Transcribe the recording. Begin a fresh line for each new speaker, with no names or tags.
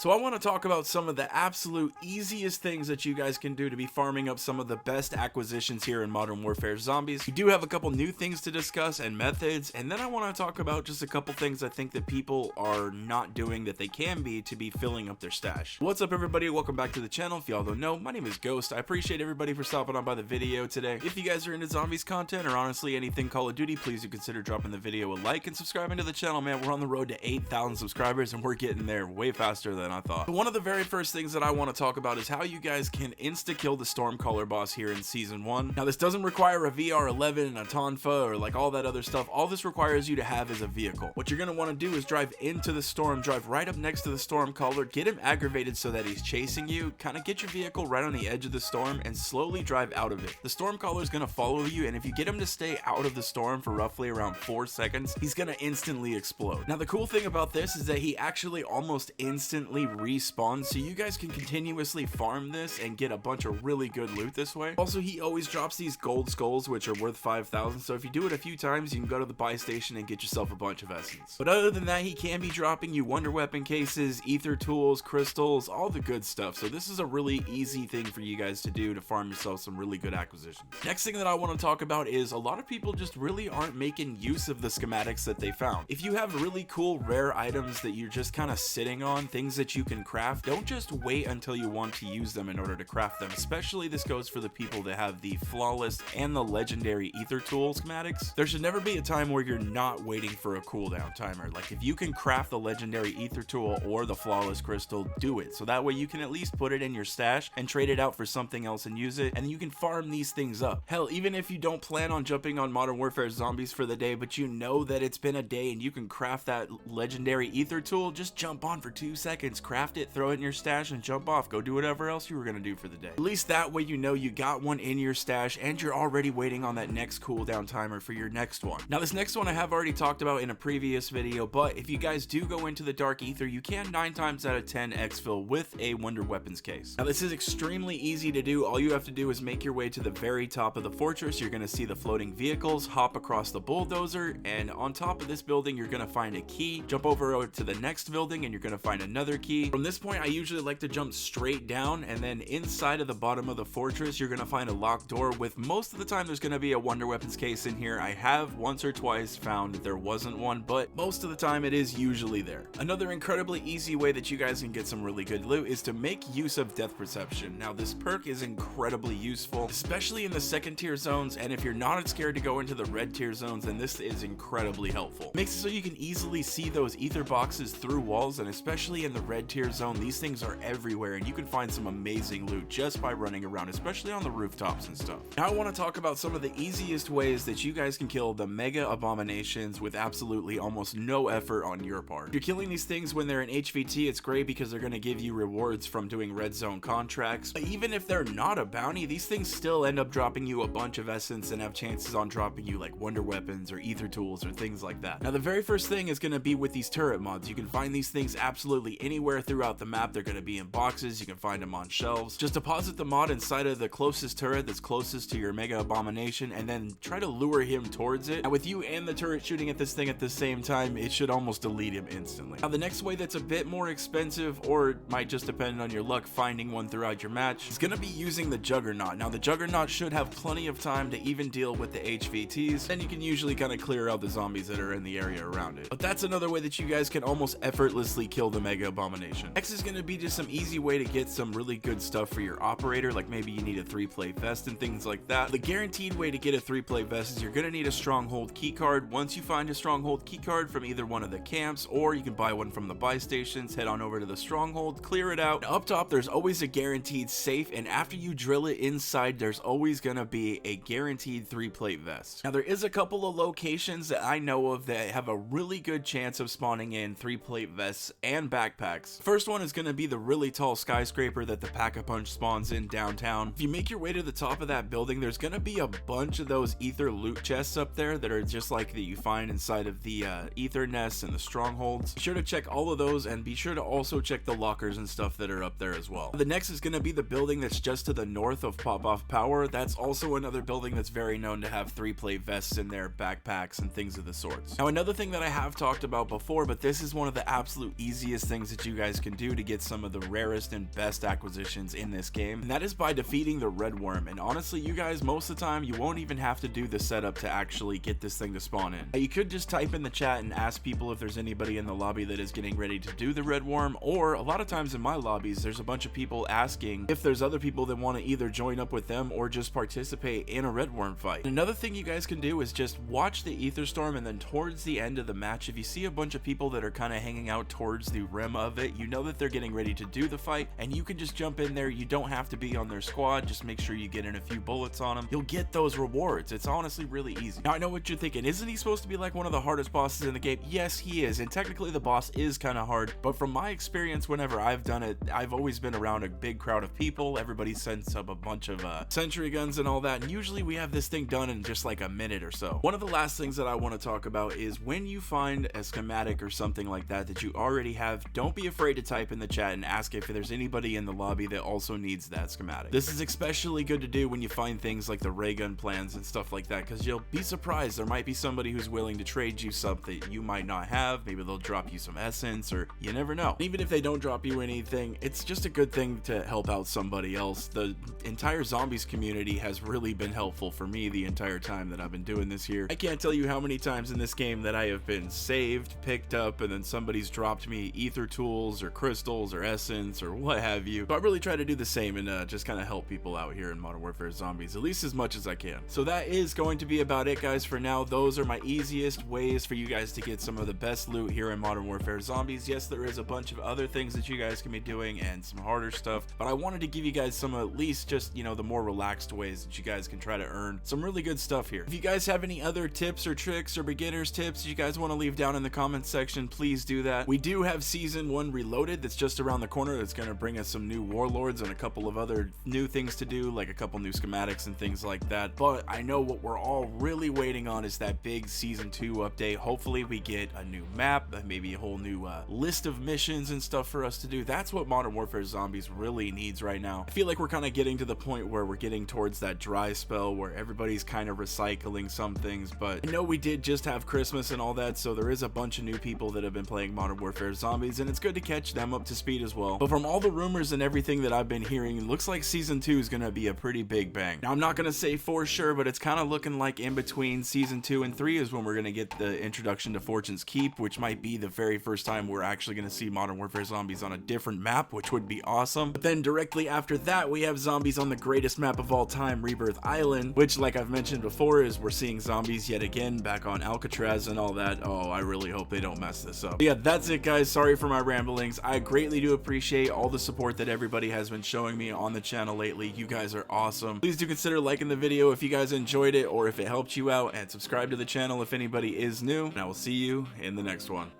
So I want to talk about some of the absolute easiest things that you guys can do to be farming up some of the best acquisitions here in Modern Warfare Zombies. We do have a couple new things to discuss and methods, and then I want to talk about just a couple things I think that people are not doing that they can be to be filling up their stash. What's up everybody, welcome back to the channel. If y'all don't know, my name is Ghost. I appreciate everybody for stopping on by the video today. If you guys are into zombies content or honestly anything Call of Duty, please do consider dropping the video a like and subscribing to the channel, man. We're on the road to 8,000 subscribers and we're getting there way faster than I thought. So one of the very first things that I want to talk about is how you guys can insta-kill the Stormcaller boss here in Season 1. Now this doesn't require a VR11 and a Tonfa or like all that other stuff. All this requires you to have is a vehicle. What you're going to want to do is drive into the storm, drive right up next to the Stormcaller, get him aggravated so that he's chasing you, kind of get your vehicle right on the edge of the storm and slowly drive out of it. The Stormcaller is going to follow you, and if you get him to stay out of the storm for roughly around 4 seconds, he's going to instantly explode. Now the cool thing about this is that he actually almost instantly respawns, so you guys can continuously farm this and get a bunch of really good loot this way. Also, he always drops these gold skulls which are worth 5,000, so if you do it a few times you can go to the buy station and get yourself a bunch of essence. But other than that, he can be dropping you wonder weapon cases, ether tools, crystals, all the good stuff. So this is a really easy thing for you guys to do to farm yourself some really good acquisitions. Next thing that I want to talk about is a lot of people just really aren't making use of the schematics that they found. If you have really cool rare items that you're just kind of sitting on, things that you can craft, don't just wait until you want to use them in order to craft them. Especially this goes for the people that have the flawless and the legendary ether tool schematics. There should never be a time where you're not waiting for a cooldown timer. Like if you can craft the legendary ether tool or the flawless crystal, do it. So that way you can at least put it in your stash and trade it out for something else and use it, and you can farm these things up. Hell, even if you don't plan on jumping on Modern Warfare Zombies for the day, but you know that it's been a day and you can craft that legendary ether tool, just jump on for 2 seconds, craft it, throw it in your stash, and jump off. Go do whatever else you were gonna do for the day. At least that way you know you got one in your stash and you're already waiting on that next cooldown timer for your next one. Now this next one I have already talked about in a previous video, but if you guys do go into the dark ether, you can 9 times out of 10 exfil with a wonder weapons case. Now this is extremely easy to do. All you have to do is make your way to the very top of the fortress. You're going to see the floating vehicles, hop across the bulldozer, and on top of this building you're going to find a key. Jump over to the next building and you're going to find another key. From this point I usually like to jump straight down, and then inside of the bottom of the fortress you're going to find a locked door with most of the time there's going to be a wonder weapons case in here. I have once or twice found that there wasn't one, but most of the time it is usually there. Another incredibly easy way that you guys can get some really good loot is to make use of death perception. Now this perk is incredibly useful, especially in the second tier zones, and if you're not scared to go into the red tier zones, then this is incredibly helpful. Makes it so you can easily see those ether boxes through walls, and especially in the red tier zone, these things are everywhere and you can find some amazing loot just by running around, especially on the rooftops and stuff. Now I want to talk about some of the easiest ways that you guys can kill the mega abominations with absolutely almost no effort on your part. If you're killing these things when they're in HVT, it's great because they're going to give you rewards from doing red zone contracts. But even if they're not a bounty, these things still end up dropping you a bunch of essence and have chances on dropping you like wonder weapons or ether tools or things like that. Now the very first thing is going to be with these turret mods. You can find these things absolutely anywhere throughout the map. They're going to be in boxes, you can find them on shelves. Just deposit the mod inside of the closest turret that's closest to your mega abomination and then try to lure him towards it. Now with you and the turret shooting at this thing at the same time, it should almost delete him instantly. Now the next way that's a bit more expensive, or it might just depend on your luck finding one throughout your match, is going to be using the Juggernaut. Now the Juggernaut should have plenty of time to even deal with the HVTs, and you can usually kind of clear out the zombies that are in the area around it. But that's another way that you guys can almost effortlessly kill the mega abomination. Next is going to be just some easy way to get some really good stuff for your operator, like maybe you need a 3-play vest and things like that. The guaranteed way to get a 3-play vest is you're going to need a stronghold keycard. Once you find a stronghold keycard from either one of the camps, or you can buy one from the buy stations, head on over to the stronghold, clear it out. Now, up top there's always a guaranteed safe, and after you drill it inside there's always going to be a guaranteed 3-plate vest. Now there is a couple of locations that I know of that have a really good chance of spawning in 3-plate vests and backpacks. First one is going to be the really tall skyscraper that the Pack-a-Punch spawns in downtown. If you make your way to the top of that building, there's going to be a bunch of those ether loot chests up there that are just like that you find inside of the ether nests and the strongholds. Be sure to check all of those, and be sure to also check the lockers and stuff that are up there as well. The next is going to be the building that's just to the north of Pop-Off Power. That's also another building that's very known to have 3-plate vests in there, backpacks, and things of the sorts. Now another thing that I have talked about before, but this is one of the absolute easiest things that you you guys can do to get some of the rarest and best acquisitions in this game, and that is by defeating the red worm. And honestly, you guys, most of the time you won't even have to do the setup to actually get this thing to spawn in. You could just type in the chat and ask people if there's anybody in the lobby that is getting ready to do the red worm, or a lot of times in my lobbies there's a bunch of people asking if there's other people that want to either join up with them or just participate in a red worm fight. Another thing you guys can do is just watch the ether storm, and then towards the end of the match, if you see a bunch of people that are kind of hanging out towards the rim of it, you know that they're getting ready to do the fight, and you can just jump in there. You don't have to be on their squad, just make sure you get in a few bullets on them. You'll get those rewards. It's honestly really easy. Now I know what you're thinking, isn't he supposed to be like one of the hardest bosses in the game? Yes, he is, and technically the boss is kind of hard, but from my experience, whenever I've done it, I've always been around a big crowd of people. Everybody sends up a bunch of sentry guns and all that, and usually we have this thing done in just like a minute or so. One of the last things that I want to talk about is when you find a schematic or something like that that you already have, don't be afraid to type in the chat and ask if there's anybody in the lobby that also needs that schematic. This is especially good to do when you find things like the ray gun plans and stuff like that, because you'll be surprised. There might be somebody who's willing to trade you something you might not have. Maybe they'll drop you some essence, or you never know. Even if they don't drop you anything, it's just a good thing to help out somebody else. The entire zombies community has really been helpful for me the entire time that I've been doing this here. I can't tell you how many times in this game that I have been saved, picked up, and then somebody's dropped me ether tools or crystals or essence or what have you. So I really try to do the same and just kind of help people out here in Modern Warfare Zombies, at least as much as I can. So that is going to be about it, guys, for now. Those are my easiest ways for you guys to get some of the best loot here in Modern Warfare Zombies. Yes, there is a bunch of other things that you guys can be doing and some harder stuff, but I wanted to give you guys some at least just, you know, the more relaxed ways that you guys can try to earn some really good stuff here. If you guys have any other tips or tricks or beginners tips you guys want to leave down in the comments section, please do that. We do have season 1 reloaded that's just around the corner. That's going to bring us some new warlords and a couple of other new things to do, like a couple new schematics and things like that. But I know what we're all really waiting on is that big season 2 update. Hopefully we get a new map, maybe a whole new list of missions and stuff for us to do. That's what Modern Warfare Zombies really needs right now. I feel like we're kind of getting to the point where we're getting towards that dry spell where everybody's kind of recycling some things, but I know we did just have Christmas and all that, so there is a bunch of new people that have been playing Modern Warfare Zombies, and it's good to catch them up to speed as well. But from all the rumors and everything that I've been hearing, it looks like season 2 is going to be a pretty big bang. Now, I'm not going to say for sure, but it's kind of looking like in between season 2 and 3 is when we're going to get the introduction to Fortune's Keep, which might be the very first time we're actually going to see Modern Warfare Zombies on a different map, which would be awesome. But then directly after that, we have zombies on the greatest map of all time, Rebirth Island, which, like I've mentioned before, is we're seeing zombies yet again back on Alcatraz and all that. Oh, I really hope they don't mess this up. But yeah, that's it, guys. Sorry for my ramblings. I greatly do appreciate all the support that everybody has been showing me on the channel lately. You guys are awesome. Please do consider liking the video if you guys enjoyed it or if it helped you out, and subscribe to the channel if anybody is new, and I will see you in the next one.